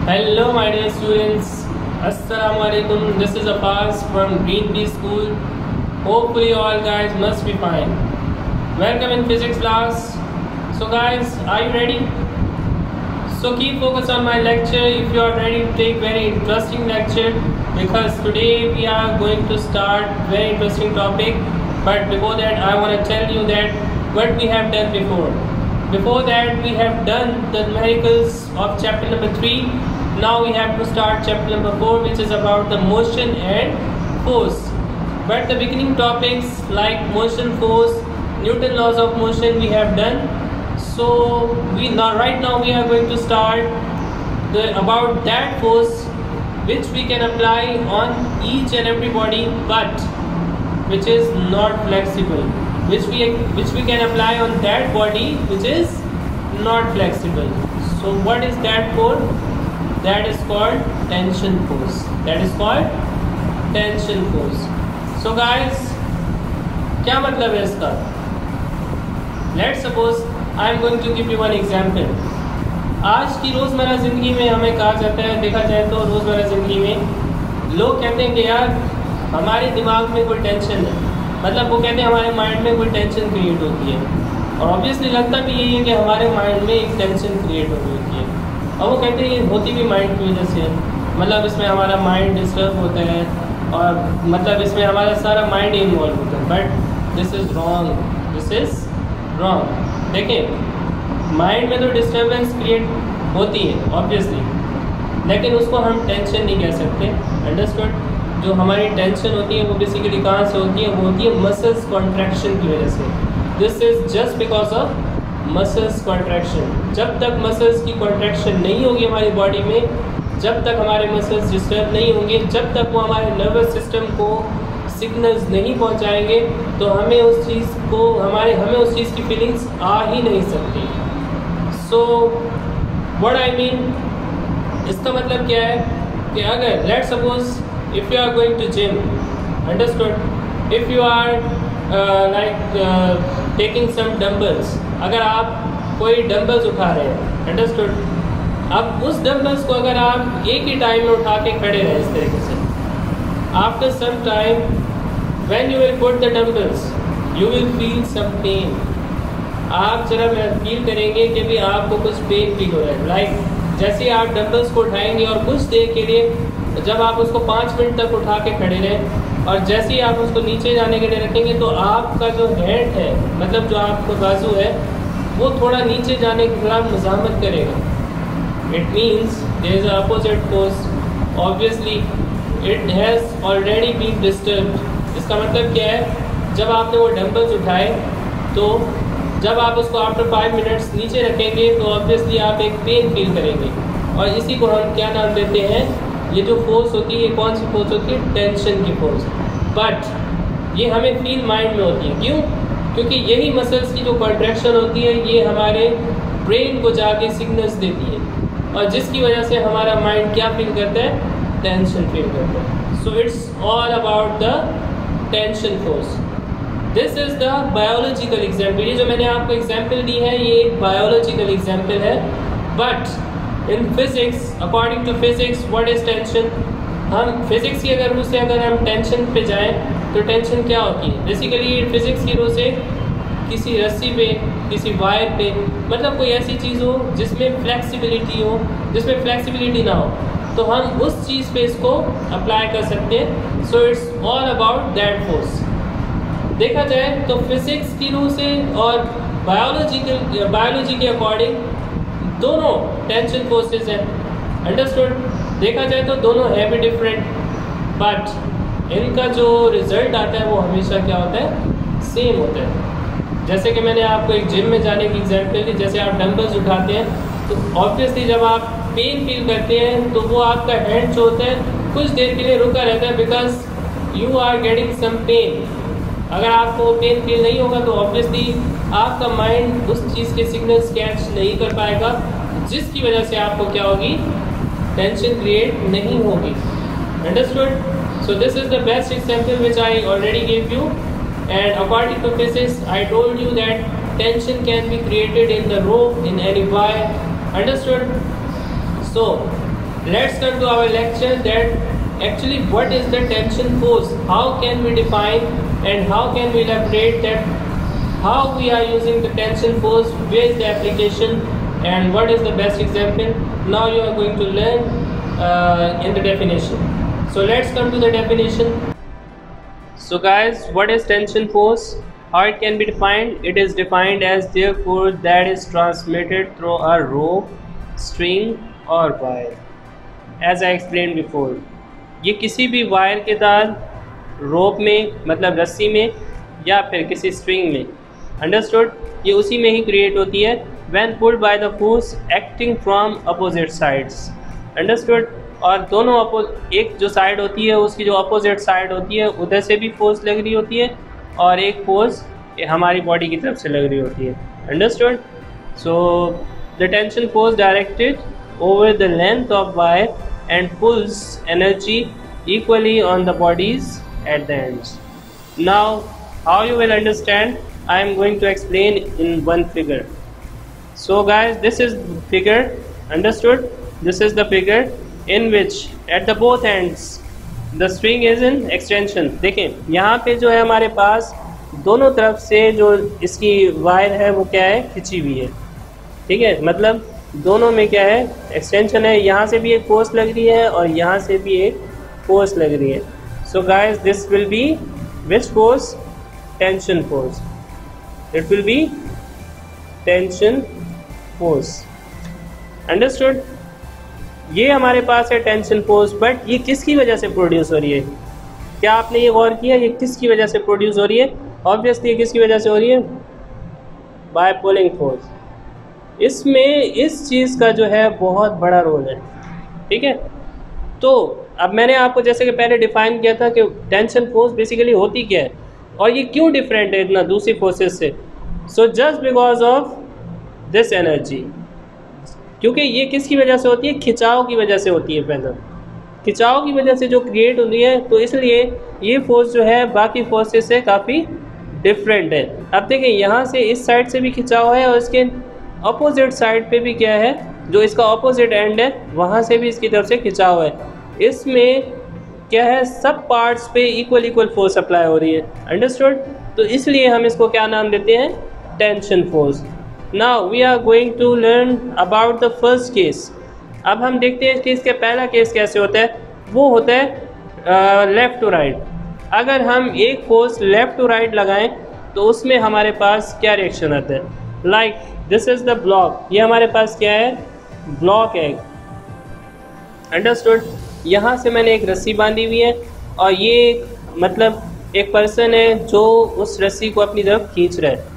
Hello, my dear students. Assalamu alaikum. This is Abbas from Green Pea School. Hopefully, all guys must be fine. Welcome in physics class. So, guys, are you ready? So, keep focus on my lecture. If you are ready to take very interesting lecture, because today we are going to start very interesting topic. But before that, I want to tell you that what we have done before. Before that, we have done the numericals of chapter number 3. Now we have to start chapter number 4, which is about the motion and force. But the beginning topics like motion, force, Newton laws of motion we have done. So right now we are going to start about that force which we can apply on each and every body, but which is not flexible. Which we can apply on that body which is not flexible. So what is that for? That is called tension force. That is called tension force. So guys, क्या मतलब है इसका? Let's suppose I am going to give you one example. आज की रोज़मर्रा ज़िंदगी में हमें कहा जाता है, देखा जाए तो रोज़मर्रा ज़िंदगी में लोग कहते हैं कि यार हमारे दिमाग में कोई टेंशन है, मतलब वो कहते हैं हमारे माइंड में कोई टेंशन क्रिएट होती है। और ऑब्वियसली लगता भी यही है कि हमारे माइंड में एक टेंशन क्रिएट हो रही होती है, और वो कहते हैं ये होती भी माइंड की वजह से है। मतलब इसमें हमारा माइंड डिस्टर्ब होता है, और मतलब इसमें हमारा सारा माइंड इन्वॉल्व होता है। But this is wrong, this is wrong. देखिए, माइंड में तो डिस्टर्बेंस क्रिएट होती है ऑब्वियसली, लेकिन उसको हम टेंशन नहीं कह सकते। अंडरस्टूड? जो हमारी टेंशन होती है वो बेसिकली कहाँ से होती है? वो होती है मसल्स कॉन्ट्रैक्शन की वजह से। This is just because of muscles contraction. जब तक मसल्स की कॉन्ट्रैक्शन नहीं होगी हमारी बॉडी में, जब तक हमारे मसल्स डिस्टर्ब नहीं होंगे, जब तक वो हमारे नर्वस सिस्टम को सिग्नल्स नहीं पहुंचाएंगे, तो हमें उस चीज़ की फीलिंग्स आ ही नहीं सकती। सो व्हाट आई मीन, इसका मतलब क्या है कि अगर let's suppose if you are going to gym, understood, if you are taking some dumbbells, अगर आप कोई डम्बल्स उठा रहे हैं, अंडरस्टूड, अब उस डम्बल्स को अगर आप एक ही टाइम में उठा के खड़े रहें इस तरीके से, after some time when you will put the dumbbells you will feel some pain. आप जरा फील करेंगे कि भी आपको कुछ पेन फील हो रहा है। लाइक जैसे आप डम्बल्स को उठाएंगे और कुछ देर के लिए, जब आप उसको 5 मिनट तक उठा के खड़े रहें, और जैसे ही आप उसको नीचे जाने के लिए रखेंगे तो आपका जो हैंड है, मतलब जो आपका बाजू है, वो थोड़ा नीचे जाने के खिलाफ मज़ामत करेगा। It means there is opposite force, obviously it has already been disturbed. इसका मतलब क्या है? जब आपने वो डंबल्स उठाए, तो जब आप उसको आफ्टर 5 मिनट्स नीचे रखेंगे तो ऑब्वियसली आप एक पेन फील करेंगे, और इसी को हम क्या नाम देते हैं? ये जो फोर्स होती है, ये कौन सी फोर्स होती है? टेंशन की फोर्स। बट ये हमें फील माइंड में होती है। क्यों? क्योंकि यही मसल्स की जो कॉन्ट्रैक्शन होती है, ये हमारे ब्रेन को जाके सिग्नल्स देती है, और जिसकी वजह से हमारा माइंड क्या फील करता है? टेंशन फील करता है। So it's all about the tension force. This is the biological example. ये जो मैंने आपको एग्जाम्पल दी है, ये एक बायोलॉजिकल एग्जाम्पल है। But in physics, according to physics, what is tension? हम फिजिक्स की अगर रूल से अगर हम टेंशन पे जाएं तो टेंशन क्या होती है? बेसिकली फिजिक्स की रूल से किसी रस्सी पे, किसी वायर पे, मतलब कोई ऐसी चीज़ हो जिसमें फ्लेक्सिबिलिटी हो, जिसमें फ्लेक्सिबिलिटी ना हो, तो हम उस चीज़ पे इसको अप्लाई कर सकते हैं। सो it's all about that force. देखा जाए तो फिजिक्स की रूल से और बायोलॉजी के अकॉर्डिंग दोनों टेंशन फोर्सेस हैं। अंडरस्टूड? देखा जाए तो दोनों है भी डिफरेंट, बट इनका जो रिजल्ट आता है वो हमेशा क्या होता है? सेम होता है। जैसे कि मैंने आपको एक जिम में जाने की एग्जाम्पल दी, जैसे आप डंबल्स उठाते हैं तो ऑब्वियसली जब आप पेन फील करते हैं तो वो आपका हैंड जो होता है कुछ देर के लिए रुका रहता है, because you are getting some pain. अगर आपको पेन फील नहीं होगा तो ऑब्वियसली आपका माइंड उस चीज़ के सिग्नल्स कैच नहीं कर पाएगा, जिसकी वजह से आपको क्या होगी? टेंशन क्रिएट नहीं होगी। Understood? So this is the best example which I already gave you, and according to physics I told you that tension can be created in the rope, in any wire. Understood? So let's come to our lecture that actually what is the tension force, how can we define and how can we elaborate that, how we are using the tension force, where is the application and what is the best example. Now you are going to learn in the definition. So let's come to the definition. So guys, what is tension force? How it can be defined? It is defined as therefore that is transmitted through a rope, string or wire. As I explained before, ये किसी भी wire के साथ रोप में मतलब रस्सी में या फिर किसी स्ट्रिंग में, अंडरस्टूड, ये उसी में ही क्रिएट होती है when pulled by the force acting from opposite sides, understood. और दोनों एक जो साइड होती है उसकी जो अपोजिट साइड होती है उधर से भी फोर्स लग रही होती है और एक फोर्स हमारी बॉडी की तरफ से लग रही होती है, understood. So the tension force directed over the length of wire and pulls energy equally on the bodies at the ends. Now how you will understand, I am going to explain in one figure. So guys, this is figure, understood? This is the figure in which at the both ends the string is in extension. देखें यहाँ पे जो है हमारे पास दोनों तरफ से जो इसकी वायर है वो क्या है, खिंची हुई है, ठीक है। मतलब दोनों में क्या है, एक्सटेंशन है, यहाँ से भी एक फोर्स लग रही है और यहाँ से भी एक फोर्स लग रही है। So guys, this will be which force, tension force, it will be tension force, understood. ये हमारे पास है टेंशन फोर्स, बट ये किसकी वजह से प्रोड्यूस हो रही है? क्या आपने ये गौर किया ये किसकी वजह से प्रोड्यूस हो रही है? ऑब्वियसली ये किसकी वजह से हो रही है, बाय पुलिंग फोर्स। इसमें इस चीज़ का जो है बहुत बड़ा रोल है, ठीक है। तो अब मैंने आपको जैसे कि पहले डिफाइन किया था कि टेंशन फोर्स बेसिकली होती क्या है और ये क्यों डिफरेंट है इतना दूसरी फोर्सेस से। सो just because of this energy, क्योंकि ये किसकी वजह से होती है, खिंचाव की वजह से होती है। पहले खिंचाव की वजह से जो क्रिएट होती है, तो इसलिए ये फोर्स जो है बाकी फोर्सेस से काफ़ी डिफरेंट है। अब देखिए यहाँ से इस साइड से भी खिंचाव है और इसके अपोजिट साइड पे भी क्या है, जो इसका अपोजिट एंड है वहाँ से भी इसकी तरफ से खिंचाव है। इसमें क्या है, सब पार्ट्स पे इक्वल फोर्स अप्लाई हो रही है, अंडरस्टूड। तो इसलिए हम इसको क्या नाम देते हैं, tension force. Now we are going to learn about the first case. अब हम देखते हैं कि इसका पहला केस कैसे होता है। वो होता है लेफ़्ट टू राइट। अगर हम एक फोर्स लेफ़्ट टू राइट लगाएं तो उसमें हमारे पास क्या रिएक्शन आता है, like this is the block. ये हमारे पास क्या है, ब्लॉक है, अंडरस्टूड। यहाँ से मैंने एक रस्सी बांधी हुई है और ये मतलब एक पर्सन है जो उस रस्सी को अपनी तरफ खींच रहा है।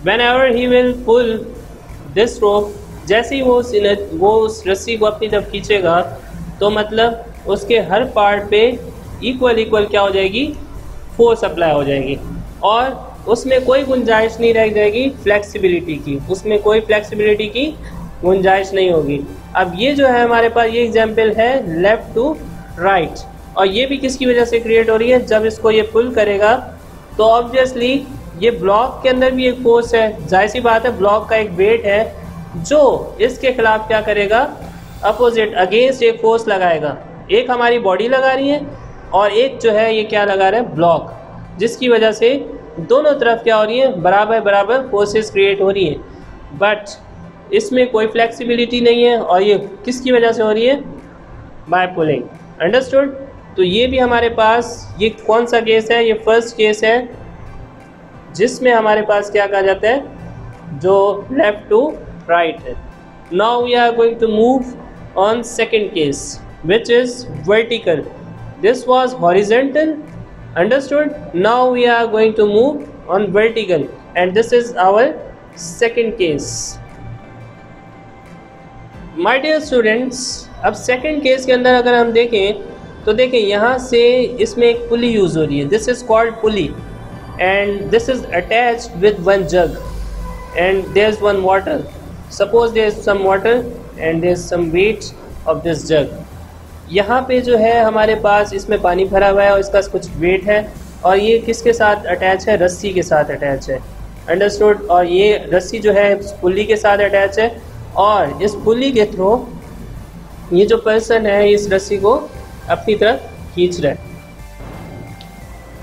Whenever he will pull this rope, जैसे ही वो उस रस्सी को अपनी तरफ खींचेगा तो मतलब उसके हर पार्ट पे इक्वल क्या हो जाएगी, फोर्स अप्लाई हो जाएगी और उसमें कोई गुंजाइश नहीं रह जाएगी फ्लेक्सिबिलिटी की, उसमें कोई फ्लेक्सिबिलिटी की गुंजाइश नहीं होगी। अब ये जो है हमारे पास ये एग्जांपल है लेफ़्ट टू राइट, और ये भी किसकी वजह से क्रिएट हो रही है, जब इसको ये पुल करेगा तो ऑब्वियसली ये ब्लॉक के अंदर भी एक फोर्स है, जाहिर सी बात है ब्लॉक का एक वेट है जो इसके खिलाफ क्या करेगा, अपोजिट अगेंस्ट एक फोर्स लगाएगा। एक हमारी बॉडी लगा रही है और एक जो है ये क्या लगा रहा है, ब्लॉक, जिसकी वजह से दोनों तरफ क्या हो रही है, बराबर फोर्सेस क्रिएट हो रही है। बट इसमें कोई फ्लेक्सिबिलिटी नहीं है और ये किसकी वजह से हो रही है, बाय पुलिंग, अंडरस्टूड। तो ये भी हमारे पास, ये कौन सा केस है, ये फर्स्ट केस है जिसमें हमारे पास क्या कहा जाता है, जो लेफ़्ट टू राइट है। Now we are going to move on second case which is vertical. This was horizontal, understood. Now we are going to move on vertical and this is our second case. My dear students, अब second case के अंदर अगर हम देखें तो देखें यहाँ से इसमें एक पुली यूज़ हो रही है, this is called pulley and this is attached with one jug and there is one water. Suppose there is some water and there is some weight of this jug. यहाँ पे जो है हमारे पास इसमें पानी भरा हुआ है और इसका कुछ वेट है और ये किसके साथ अटैच है, रस्सी के साथ अटैच है, अंडरस्टूड। और ये रस्सी जो है पुल्ली के साथ अटैच है और इस पुल्ली के थ्रू ये जो पर्सन है इस रस्सी को अपनी तरफ खींच रहा है।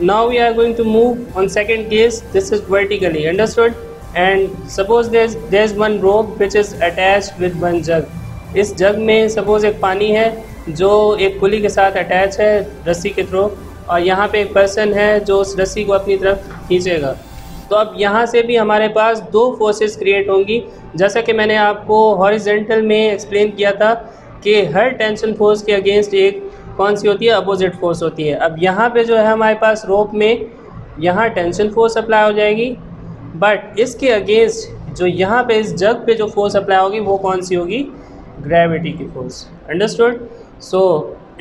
Now we are going to move on second case, this is vertically, understood. And suppose there is one rope which is attached with one jug. इस जग में सपोज एक पानी है जो एक पुली के साथ अटैच है रस्सी के थ्रू, और यहाँ पे एक पर्सन है जो उस रस्सी को अपनी तरफ खींचेगा। तो अब यहाँ से भी हमारे पास दो फोर्सेस क्रिएट होंगी। जैसा कि मैंने आपको हॉरिजेंटल में एक्सप्लेन किया था कि हर टेंशन फोर्स के अगेंस्ट एक कौन सी होती है, अपोजिट फोर्स होती है। अब यहाँ पे जो है हमारे पास रोप में यहाँ टेंशन फोर्स अप्लाई हो जाएगी, बट इसके अगेंस्ट जो यहाँ पे इस जग पे जो फोर्स अप्लाई होगी वो कौन सी होगी, ग्रेविटी की फोर्स, अंडरस्टूड। सो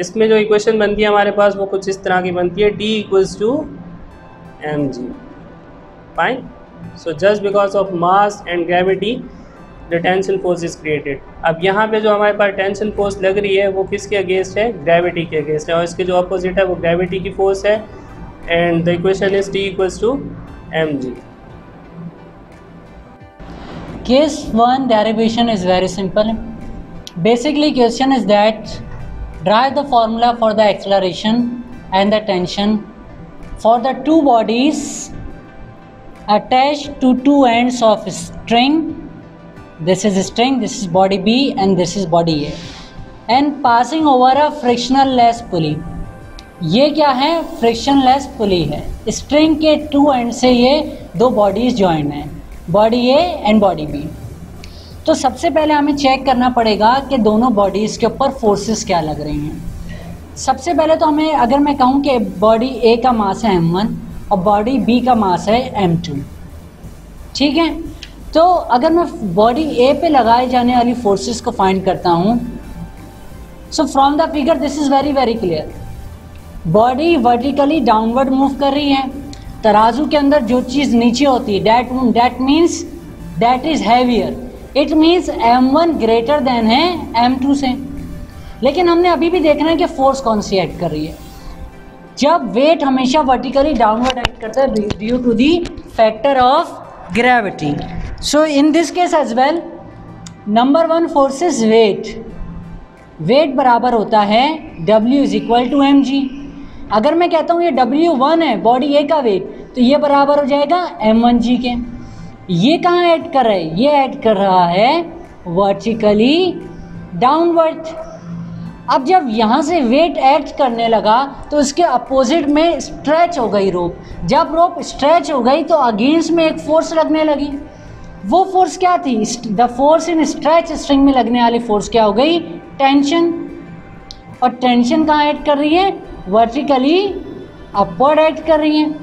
इसमें जो इक्वेशन बनती है हमारे पास वो कुछ इस तरह की बनती है, D equals to mg, fine. So just because of mass and gravity the tension force is created. अब यहाँ पे जो हमारे पास टेंशन फोर्स लग रही है वो किसके अगेंस्ट है, ग्रेविटी के अगेंस्ट है, और इसके जो अपोजिट है वो ग्रेविटी की फोर्स है। And the equation is D equals to mg। Case 1 derivation is very simple. Basically question is that derive the formula for the acceleration and the tension for the two bodies attached to two ends of string. This is string, this is body B and this is body A, and passing over a frictionless pulley. ये क्या है, frictionless पुली है। String के to and से ये दो bodies join हैं, body A and body B. तो सबसे पहले हमें चेक करना पड़ेगा कि दोनों बॉडीज़ के ऊपर फोर्सेस क्या लग रही हैं। सबसे पहले तो हमें, अगर मैं कहूँ कि बॉडी ए का मास है m1 और बॉडी बी का मास है m2, ठीक है। तो अगर मैं बॉडी ए पे लगाए जाने वाली फोर्सेस को फाइंड करता हूँ, so from the figure this is very very clear. Body vertically downward move कर रही है। तराजू के अंदर जो चीज़ नीचे होती है that means that is heavier, it means m1 greater than है m2 से। लेकिन हमने अभी भी देखना है कि फोर्स कौन सी एक्ट कर रही है। जब वेट हमेशा वर्टिकली डाउनवर्ड एक्ट करता है due to the factor of gravity. So in this case as well, number one force is weight बराबर होता है W is equal to mg। अगर मैं कहता हूँ ये W1 है बॉडी ए का वेट, तो ये बराबर हो जाएगा m1g के। ये कहाँ ऐड कर रहा है, ये ऐड कर रहा है वर्टिकली डाउनवर्ड। अब जब यहाँ से वेट एक्ट करने लगा तो इसके अपोजिट में स्ट्रेच हो गई रोप। जब रोप स्ट्रेच हो गई तो अगेंस्ट में एक फोर्स लगने लगी। वो फोर्स क्या थी, the force in stretch string में लगने वाली फोर्स क्या हो गई, टेंशन। और टेंशन कहाँ ऐड कर रही है, वर्टिकली अपवर्ड ऐड कर रही है।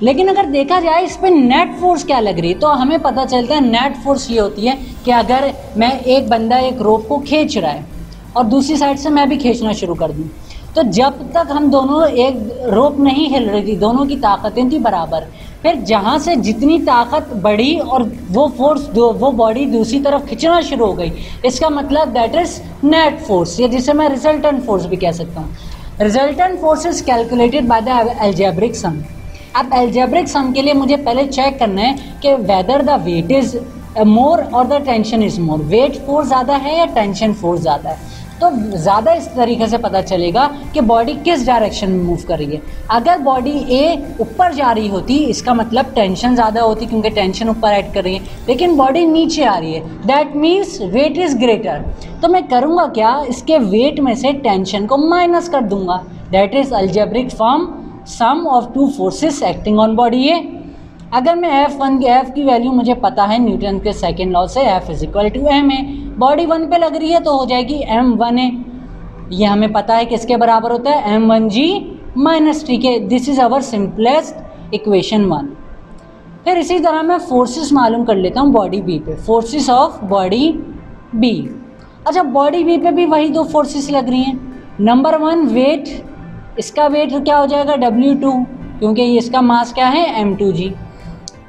लेकिन अगर देखा जाए इस पर नेट फोर्स क्या लग रही है, तो हमें पता चलता है नेट फोर्स ये होती है कि अगर मैं एक बंदा एक रोप को खींच रहा है और दूसरी साइड से मैं भी खींचना शुरू कर दूं, तो जब तक हम दोनों, एक रोप नहीं हिल रही थी, दोनों की ताकतें थी बराबर। फिर जहाँ से जितनी ताकत बढ़ी और वो फोर्स वो बॉडी दूसरी तरफ खींचना शुरू हो गई, इसका मतलब दैट इज नेट फोर्स, या जिसे मैं रिजल्टेंट फोर्स भी कह सकता हूँ। Resultant force is calculated by the algebraic sum. अब एल्जेब्रिक सम के लिए मुझे पहले चेक करना है कि whether the weight is more और the tension is more, weight force ज़्यादा है या टेंशन फोर्स ज़्यादा है। तो ज़्यादा इस तरीके से पता चलेगा कि बॉडी किस डायरेक्शन में मूव कर रही है। अगर बॉडी ए ऊपर जा रही होती, इसका मतलब टेंशन ज़्यादा होती क्योंकि टेंशन ऊपर ऐड कर रही है, लेकिन बॉडी नीचे आ रही है, that means weight is greater. तो मैं करूँगा क्या, इसके वेट में से टेंशन को माइनस कर दूंगा, that is algebraic form sum of two forces acting on body A. अगर मैं F की वैल्यू मुझे पता है न्यूटन के सेकेंड लॉ से, F is equal to ma, body 1 पे लग रही है तो हो जाएगी m1a। ये हमें पता है किसके बराबर होता है, m1g माइनस t के। This is our simplest equation 1। फिर इसी तरह मैं फोर्सेस मालूम कर लेता हूँ बॉडी बी पे, फोर्सेस ऑफ बॉडी बी। अच्छा, बॉडी बी पे भी वही दो फोर्सेस लग रही हैं। नंबर 1 वेट, इसका वेट क्या हो जाएगा W2, क्योंकि इसका मास क्या है m2g।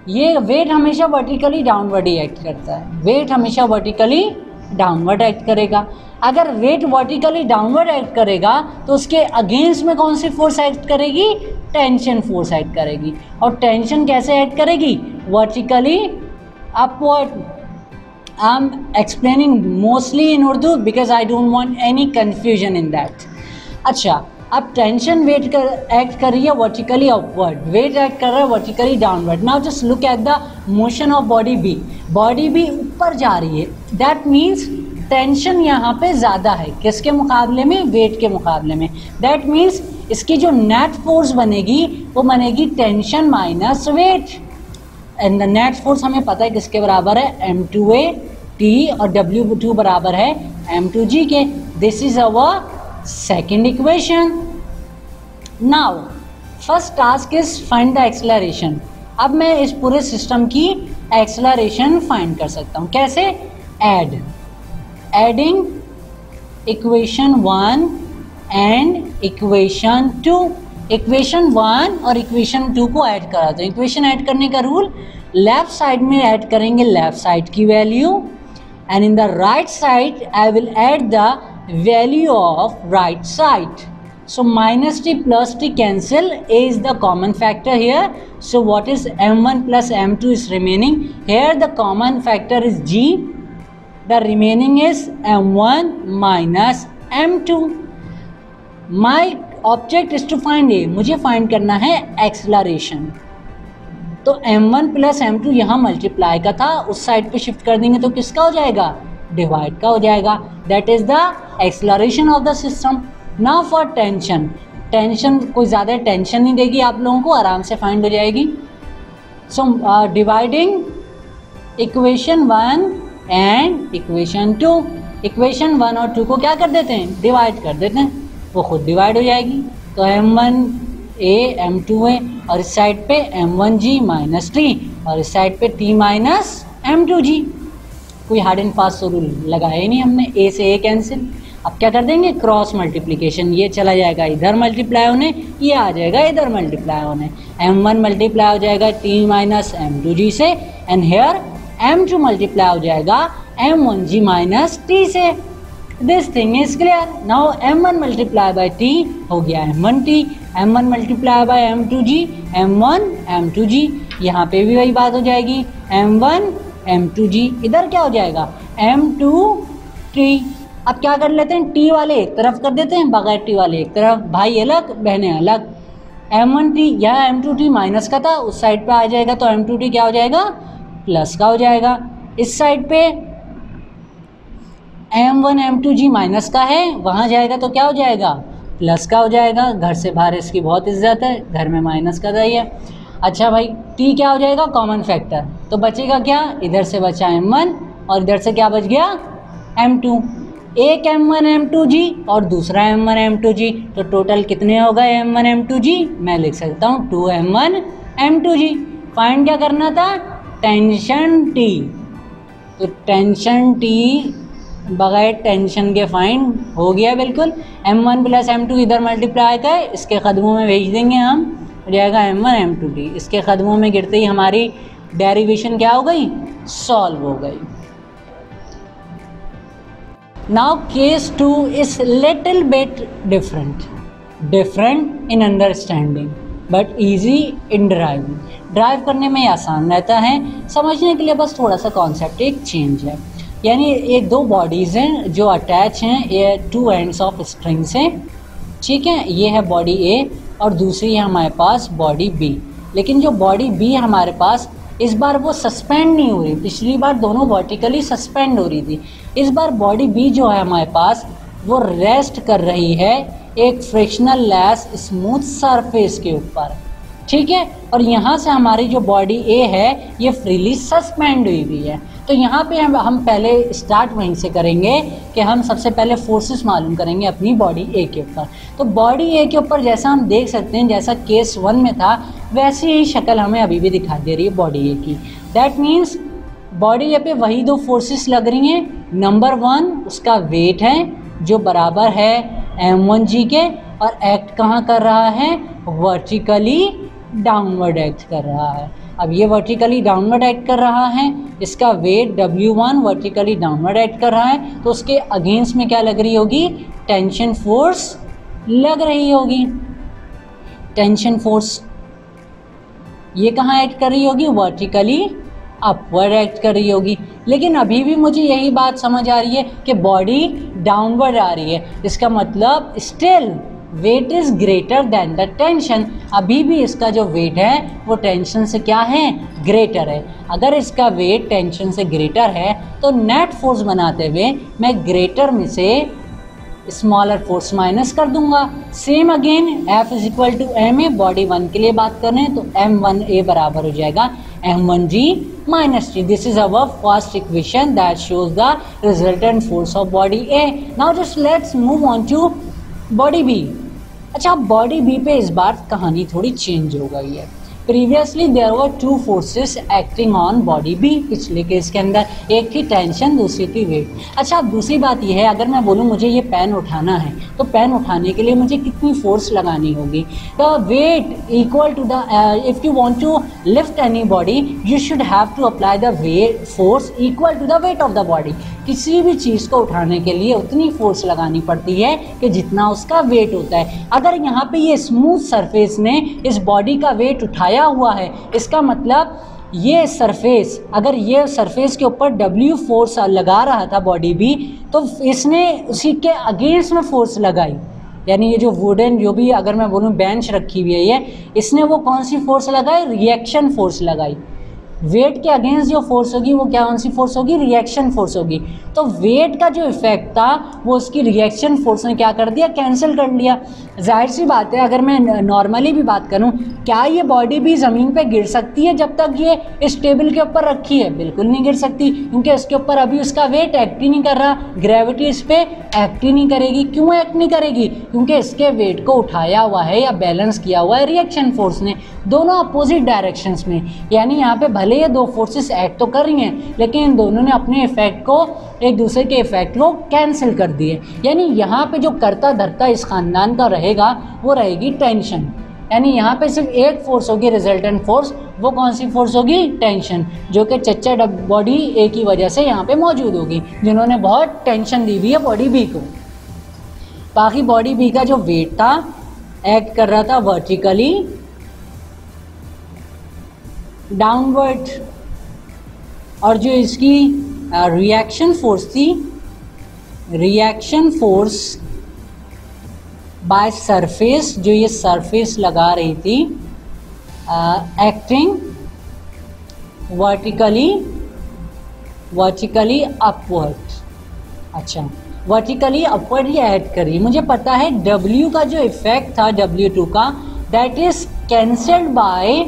ये वेट हमेशा वर्टिकली डाउनवर्ड ही एक्ट करता है, वेट हमेशा वर्टिकली डाउनवर्ड एक्ट करेगा। अगर वेट वर्टिकली डाउनवर्ड एक्ट करेगा तो उसके अगेंस्ट में कौन सी फोर्स एक्ट करेगी, टेंशन फोर्स एक्ट करेगी। और टेंशन कैसे एक्ट करेगी, vertically upward. I'm explaining mostly in Urdu because I don't want any confusion in that. अच्छा, अब टेंशन वेट कर एक्ट कर रही है वर्टिकली अपवर्ड, वेट एक्ट कर रहा है vertically downward. Now just look at the motion of body B. Body B ऊपर जा रही है, दैट मीन्स टेंशन यहाँ पे ज़्यादा है. किसके मुकाबले में? वेट के मुकाबले में. दैट मीन्स इसकी जो नेट फोर्स बनेगी वो बनेगी tension minus weight. And the net force हमें पता है किसके बराबर है? m2a t और w2 बराबर है m2g के. This is our second equation. Now first task is find the acceleration. अब मैं इस पूरे सिस्टम की एक्सेलरेशन फाइंड कर सकता हूँ. कैसे? Adding equation 1 and equation 2. Equation 1 और इक्वेशन 2 को ऐड करा दो. इक्वेशन ऐड करने का रूल, लेफ्ट साइड में ऐड करेंगे लेफ्ट साइड की value and in the right side I will add the value of right side. So minus t plus t cancel, a is the common factor here. So what is m1 plus m2 is remaining. Here the common factor is g. The remaining is m1 minus m2. My object is to find a. मुझे find करना है acceleration. तो m1 plus m2 यहाँ multiply का था, उस side पे shift कर देंगे तो किसका हो जाएगा? डिवाइड का हो जाएगा. That is the acceleration of the system. Now for tension. Tension कोई ज़्यादा टेंशन नहीं देगी आप लोगों को, आराम से फाइंड हो जाएगी. So dividing equation 1 and equation 2. Equation 1 और 2 को क्या कर देते हैं? डिवाइड कर देते हैं, वो खुद डिवाइड हो जाएगी. तो m1a m2a और इस साइड पे m1g माइनस t और इस साइड पे t माइनस m2g. कोई हार्ड एंड फास्ट रूल लगाया ही नहीं हमने. a से a कैंसिल. अब क्या कर देंगे? Cross multiplication. ये चला जाएगा इधर मल्टीप्लाई होने, ये आ जाएगा इधर मल्टीप्लाई होने. m1 मल्टीप्लाई हो जाएगा t माइनस m2g से एंड हेयर m2 मल्टीप्लाई हो जाएगा m1g माइनस t से. This thing is clear. Now m1 multiply by t हो गया m1t, m1 multiply by m2g m1 m2g. यहाँ पे भी वही बात हो जाएगी m1 m2g. इधर क्या हो जाएगा? m2t. अब क्या कर लेते हैं? टी वाले एक तरफ कर देते हैं, बगैर टी वाले एक तरफ. भाई अलग बहनें अलग. m1t या m2t माइनस का था, उस साइड पे आ जाएगा तो m2t क्या हो जाएगा? प्लस का हो जाएगा. इस साइड पे m1 m2g माइनस का है, वहाँ जाएगा तो क्या हो जाएगा? प्लस का हो जाएगा. घर से बाहर इसकी बहुत इज्जत है, घर में माइनस का ही है. अच्छा भाई, t क्या हो जाएगा? Common factor. तो बचेगा क्या? इधर से बचा m1 और इधर से क्या बच गया? m2. एक m1 m2g और दूसरा m1 m2g. तो टोटल कितने हो गए m1 m2g? मैं लिख सकता हूँ 2m1 m2g. फाइंड क्या करना था? Tension t. तो टेंशन t बगैर टेंशन के फाइंड हो गया बिल्कुल. m1 प्लस m2 इधर मल्टीप्लाई का है, इसके कदमों में भेज देंगे हम, हो जाएगा m1 m2t. इसके कदमों में गिरते ही हमारी डेरिवेशन क्या हो गई? सॉल्व हो गई. Now case 2 is little bit different in understanding but easy in driving. Drive करने में आसान रहता है, समझने के लिए बस थोड़ा सा कॉन्सेप्ट एक चेंज है. यानी ये दो बॉडीज़ हैं जो अटैच हैं, ये 2 एंड्स ऑफ स्ट्रिंग से. ठीक है, ये है बॉडी A और दूसरी है हमारे पास बॉडी B. लेकिन जो बॉडी B हमारे पास इस बार वो सस्पेंड नहीं हो रही. पिछली बार दोनों वर्टिकली सस्पेंड हो रही थी. इस बार बॉडी बी जो है हमारे पास वो रेस्ट कर रही है एक फ्रिक्शनल लेस स्मूथ सरफेस के ऊपर. ठीक है, और यहाँ से हमारी जो बॉडी ए है ये फ्रीली सस्पेंड हुई हुई है. तो यहाँ पे हम पहले स्टार्ट वहीं से करेंगे कि हम सबसे पहले फोर्सेस मालूम करेंगे अपनी बॉडी ए के ऊपर. तो बॉडी ए के ऊपर जैसा हम देख सकते हैं, जैसा केस 1 में था वैसी ही शक्ल हमें अभी भी दिखाई दे रही है बॉडी ए की. दैट मीन्स बॉडी ए पे वही दो फोर्सेस लग रही हैं. नंबर 1 उसका वेट है जो बराबर है m1g के और एक्ट कहाँ कर रहा है? वर्टिकली डाउनवर्ड एक्ट कर रहा है. अब ये वर्टिकली डाउनवर्ड एक्ट कर रहा है, इसका wait W1 vertically downward act कर रहा है, तो उसके अगेंस्ट में क्या लग रही होगी? टेंशन फोर्स लग रही होगी. टेंशन फोर्स ये कहाँ एक्ट कर रही होगी? वर्टिकली अपवर्ड एक्ट कर रही होगी। लेकिन अभी भी मुझे यही बात समझ आ रही है कि बॉडी डाउनवर्ड आ रही है, इसका मतलब still weight is greater than the tension. अभी भी इसका जो वेट है वो टेंशन से क्या है, ग्रेटर है। अगर इसका वेट टेंशन से ग्रेटर है तो नेट फोर्स बनाते हुए मैं ग्रेटर में से स्मॉलर फोर्स माइनस कर दूंगा। Same again F is equal to M A, body 1 के लिए बात कर रहे हैं तो M1A बराबर हो जाएगा M1G minus T. This is our first equation that shows the resultant force of body A. Now just let's move on to body B. अच्छा, बॉडी बी पे इस बार कहानी थोड़ी चेंज हो गई है। Previously there were two forces acting on body B. पिछले केस के अंदर एक थी टेंशन, दूसरी थी वेट। अच्छा, अब दूसरी बात यह है, अगर मैं बोलूँ मुझे ये पेन उठाना है तो पेन उठाने के लिए मुझे कितनी फोर्स लगानी होगी। The weight equal to the, if you want to lift any body you should have to apply the weight force equal to the weight of the body. किसी भी चीज़ को उठाने के लिए उतनी फोर्स लगानी पड़ती है कि जितना उसका वेट होता है। अगर यहाँ पे ये स्मूथ सरफेस ने इस बॉडी का वेट उठाया हुआ है, इसका मतलब ये सरफेस, अगर ये सरफेस के ऊपर W फोर्स लगा रहा था बॉडी भी, तो इसने उसी के अगेंस्ट में फोर्स लगाई। यानी ये जो वुडन, जो भी अगर मैं बोलूँ बेंच रखी हुई है ये, इसने वो कौन सी फोर्स लगाई, रिएक्शन फोर्स लगाई। वेट के अगेंस्ट जो फोर्स होगी वो क्या कौन सी फोर्स होगी, रिएक्शन फोर्स होगी। तो वेट का जो इफेक्ट था वो उसकी रिएक्शन फोर्स ने क्या कर दिया, कैंसिल कर लिया। जाहिर सी बात है, अगर मैं नॉर्मली भी बात करूं, क्या ये बॉडी भी ज़मीन पे गिर सकती है जब तक ये इस टेबल के ऊपर रखी है? बिल्कुल नहीं गिर सकती, क्योंकि इसके ऊपर अभी उसका वेट एक्ट ही नहीं कर रहा, ग्रेविटी इस पर एक्ट ही नहीं करेगी। क्यों एक्ट नहीं करेगी? क्योंकि इसके वेट को उठाया हुआ है या बैलेंस किया हुआ है रिएक्शन फोर्स ने, दोनों अपोजिट डायरेक्शंस में। यानी यहाँ पे भले ये दो फोर्सेस एक्ट तो कर रही हैं, लेकिन इन दोनों ने अपने इफेक्ट को, एक दूसरे के इफेक्ट को कैंसिल कर दिए। यानी यहाँ पे जो करता धरता इस खानदान का रहेगा वो रहेगी टेंशन। यानी यहाँ पे सिर्फ एक फोर्स होगी रिजल्टेंट फोर्स, वो कौन सी फोर्स होगी, टेंशन, जो कि चच्चा बॉडी ए की वजह से यहाँ पे मौजूद होगी, जिन्होंने बहुत टेंशन दी हुई है बॉडी बी को। बाकी बॉडी बी का जो वेट था एक्ट कर रहा था वर्टिकली डाउनवर्ड, और जो इसकी रिएक्शन फोर्स थी, रिएक्शन फोर्स बाय सरफेस, जो ये सरफेस लगा रही थी, एक्टिंग वर्टिकली अपवर्ड। अच्छा, वर्टिकली अपवर्ड ये ऐड करी। मुझे पता है W का जो इफेक्ट था W2 का, that is cancelled by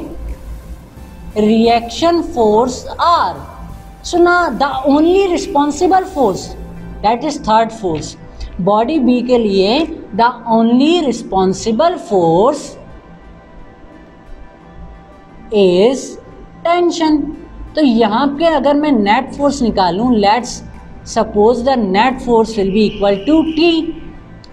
reaction force R. So now the only responsible force, that is third force, body B के लिए the only responsible force is tension. तो यहाँ पे अगर मैं net force निकालूँ, let's suppose the net force will be equal to T,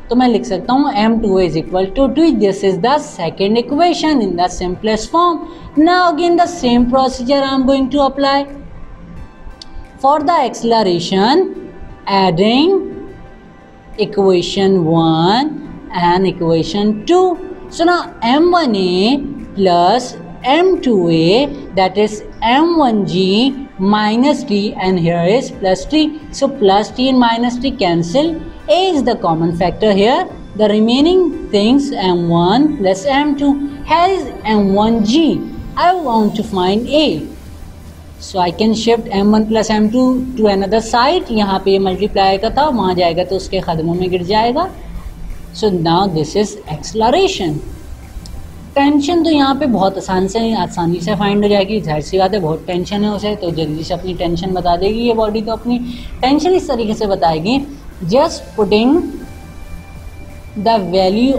तो मैं लिख सकता हूँ M2A is equal to T. This is the second equation in the simplest form. Now again the same procedure I am going to apply for the acceleration, adding equation 1 and equation 2. So now M1A plus M2A, that is M1G minus T, and here is plus T. So plus T and minus T cancel. A is the common factor here. The remaining things M1 plus M2. Here is M1G. I want to find A. So I can shift M1 plus M2 to another side. यहाँ पे multiply का था, वहाँ जाएगा तो उसके कदमों में गिर जाएगा. So now this is acceleration. Tension तो यहाँ पे बहुत आसानी से फाइंड हो जाएगी। जाहिर सी बात है, बहुत टेंशन है उसे, तो जल्दी से अपनी टेंशन बता देगी ये बॉडी। तो अपनी टेंशन इस तरीके से बताएगी, just putting the value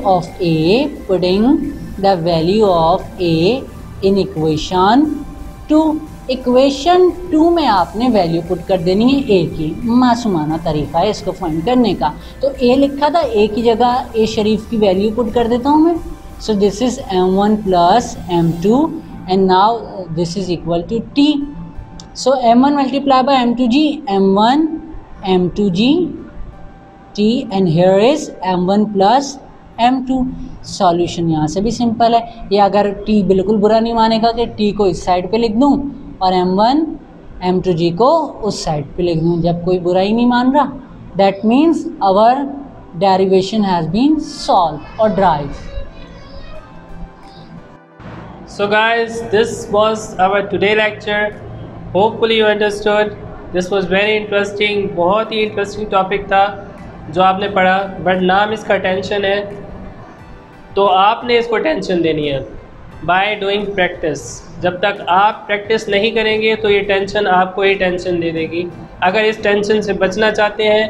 of A in equation 2. Equation 2 में आपने वैल्यू पुट कर देनी है A की। मासूमाना तरीका है इसको फाइंड करने का। तो A लिखा था, A की जगह A शरीफ की वैल्यू पुट कर देता हूँ मैं। So this is M1 plus M2 and now this is equal to T. So M1 multiplied by M2G, M1 M2G T, and here is M1 plus M2. Solution यहाँ से भी simple है। ये अगर T बिल्कुल बुरा नहीं मानेगा कि T को इस साइड पे लिख दूँ और M1 m2g को उस साइड पे लिख दूँ। जब कोई बुरा ही नहीं मान रहा, that means our derivation has been solve और drive. So guys, this was our today lecture. Hopefully you understood. This was very interesting. बहुत ही इंटरेस्टिंग टॉपिक था जो आपने पढ़ा, बट नाम इसका टेंशन है, तो आपने इसको टेंशन देनी है बाय डूइंग प्रैक्टिस। जब तक आप प्रैक्टिस नहीं करेंगे तो ये टेंशन आपको ही टेंशन दे देगी। अगर इस टेंशन से बचना चाहते हैं,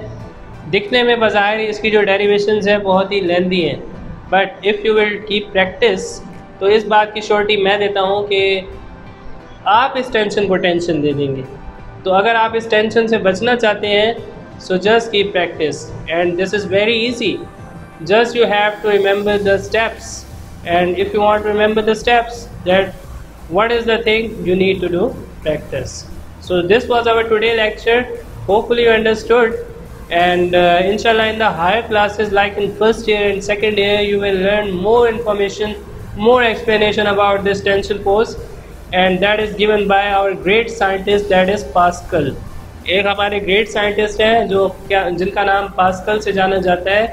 दिखने में बज़ाहिर इसकी जो डेरिवेशंस है बहुत ही लेंदी हैं, but if you will keep practice तो इस बात की श्योरिटी मैं देता हूँ कि आप इस टेंशन को टेंशन दे देंगे। तो अगर आप इस टेंशन से बचना चाहते हैं, so just keep practice and this is very easy. Just you have to remember the steps, and if you want to remember the steps, that what is the thing you need to do, practice. So this was our today lecture. Hopefully you understood, and inshallah in the higher classes like in first year and second year you will learn more information, more explanation about this tensile force, and that is given by our great scientist, that is Pascal। एक हमारे great scientist हैं जो जिनका नाम pascal से जाना जाता है।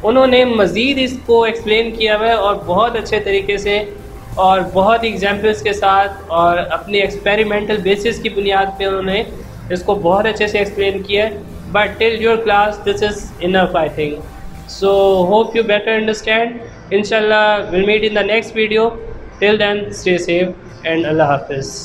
उन्होंने मज़ीद इसको explain किया हुआ है और बहुत अच्छे तरीके से और बहुत ही एग्जाम्पल्स के साथ और अपनी एक्सपेरिमेंटल बेसिस की बुनियाद पे उन्होंने इसको बहुत अच्छे से एक्सप्लेन किया है। But till your class this is enough, I think. So hope you better understand. Inshallah we'll meet in the next video. Till then, stay safe and Allah Hafiz.